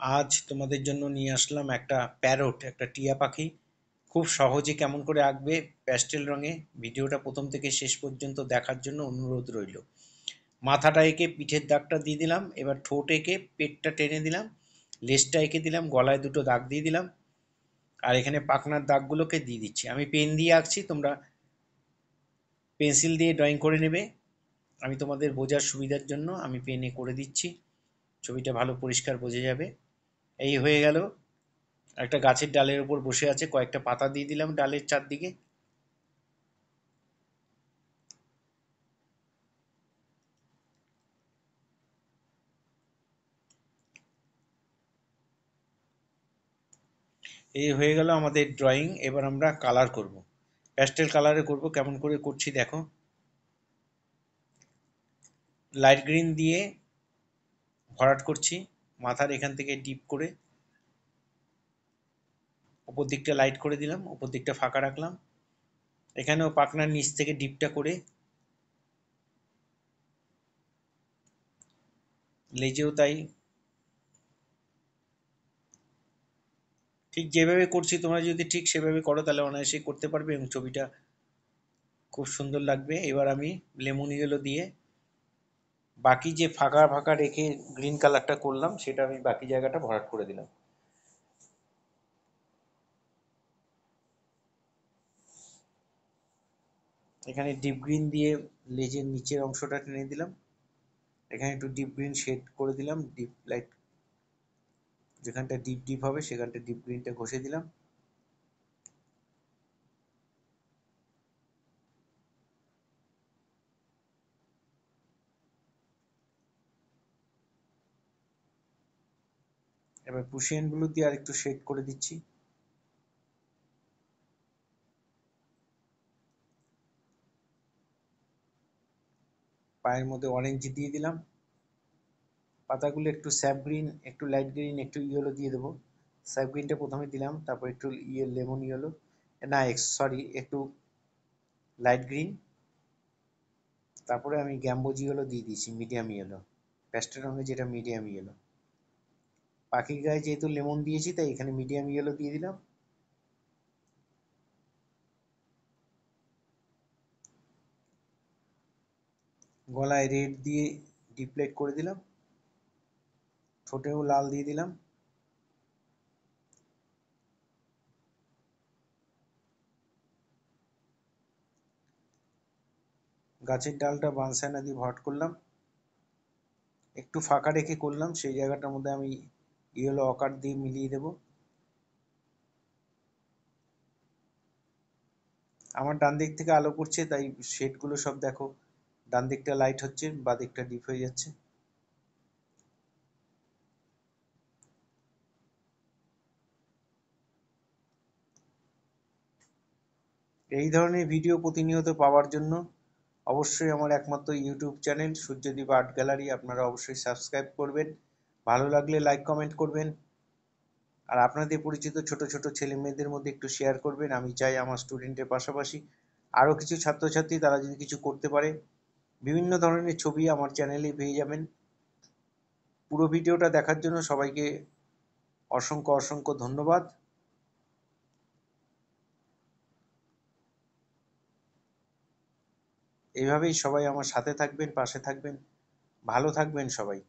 আজ তোমাদের জন্য নিয়ে আসলাম একটা প্যারট, একটা টিয়া পাখি। খুব সহজে কেমন করে আঁকবে প্যাস্টেল রঙে, ভিডিওটা প্রথম থেকে শেষ পর্যন্ত দেখার জন্য অনুরোধ রইল। মাথাটা এঁকে পিঠের দাগটা দিয়ে দিলাম, এবার ঠোঁট এঁকে পেটটা টেনে দিলাম, লেজটা এঁকে দিলাম, গলায় দুটো দাগ দিয়ে দিলাম, আর এখানে পাখনার দাগগুলোকে দিয়ে দিচ্ছি। আমি পেন দিয়ে আঁকছি, তোমরা পেন্সিল দিয়ে ড্রয়িং করে নেবে। আমি তোমাদের বোঝার সুবিধার জন্য আমি পেনে করে দিচ্ছি, ছবিটা ভালো পরিষ্কার বোঝা যাবে। এই হয়ে গেল। একটা গাছের ডালের উপর বসে আছে, কয়েকটা পাতা দিয়ে দিলাম ডালের চারদিকে। এই হয়ে গেল আমাদের ড্রয়িং। এবার আমরা কালার করব, প্যাস্টেল কালারে করব। কেমন করে করছি দেখো। লাইট গ্রিন দিয়ে ভরাট করছি, মাথার এখান থেকে ডিপ করে উপর দিকটা লাইট করে দিলাম, উপর দিকটা ফাঁকা রাখলাম। এখানেও পাখনার নিচ থেকে ডিপটা করে, লেজেও তাই। ঠিক যেভাবে করছি তোমরা যদি ঠিক সেভাবে করো তাহলে অনায়াসেই করতে পারবে এবং ছবিটা খুব সুন্দর লাগবে। এবার আমি লেমন ইয়েলো দিয়ে বাকি যে ফাঁকা ফাঁকা রেখে গ্রিন কালারটা করলাম সেটা আমি বাকি জায়গাটা ভরাট করে দিলাম। এখানে ডিপ গ্রিন দিয়ে লেজের নিচের অংশটা টেনে দিলাম, এখানে একটু ডিপ গ্রিন শেড করে দিলাম, ডিপ লাইট যেখানটা ডিপ ডিপ হবে সেখানটা ডিপ গ্রিনটা ঘষে দিলাম। এবার পুশিয়ান ব্লু দিয়ে আর একটু শেড করে দিচ্ছি। পায়ের মধ্যে অরেঞ্জ দিয়ে দিলাম। পাতাগুলো একটু স্যাপ গ্রিন, একটু লাইট গ্রিন, একটু ইয়েলো দিয়ে দেবো। স্যাপ গ্রিনটা প্রথমে দিলাম, তারপর একটু লেমন ইয়েলো, না সরি একটু লাইট গ্রিন, তারপরে আমি গ্যাম্বোজি ইয়েলো দিয়ে দিয়েছি, মিডিয়াম ইয়েলো, প্যাস্টেল রঙে যেটা মিডিয়াম ইয়েলো। পাখির গায়ে যেহেতু লেমন দিয়েছি তাই এখানে মিডিয়াম ইয়েলো দিয়ে দিলাম। গলায় রেড দিয়ে ডিপ লাইট করে দিলাম, ঠোঁটেও লাল দিয়ে দিলাম। গাছের ডালটা বানসাইনা দিয়ে ভরাট করলাম, একটু ফাঁকা রেখে করলাম, সেই জায়গাটার মধ্যে আমি ইয়েলো অকার দিয়ে মিলিয়ে দেব। আমার ডান দিক থেকে আলো পড়ছে তাই শেডগুলো সব দেখো, ডান দিকটা লাইট হচ্ছে, বাঁ দিকটা ডিপ হয়ে যাচ্ছে। এই ধরনের ভিডিও প্রতিনিয়ত পাওয়ার জন্য অবশ্যই আমার একমাত্র YouTube channel Suryadip art gallery আপনারা অবশ্যই সাবস্ক্রাইব করবেন, ভালো লাগলে লাইক কমেন্ট করবেন, আর আপনাদের পরিচিত ছোট ছোট ছেলে মেয়েদের মধ্যে একটু শেয়ার করবেন। আমি চাই আমার স্টুডেন্টের পাশাপাশি আরও কিছু ছাত্রছাত্রী তারা যদি কিছু করতে পারে। বিভিন্ন ধরনের ছবি আমার চ্যানেলে পেয়ে যাবেন। পুরো ভিডিওটা দেখার জন্য সবাইকে অসংখ্য অসংখ্য ধন্যবাদ। এইভাবেই সবাই আমার সাথে থাকবেন, পাশে থাকবেন, ভালো থাকবেন সবাই।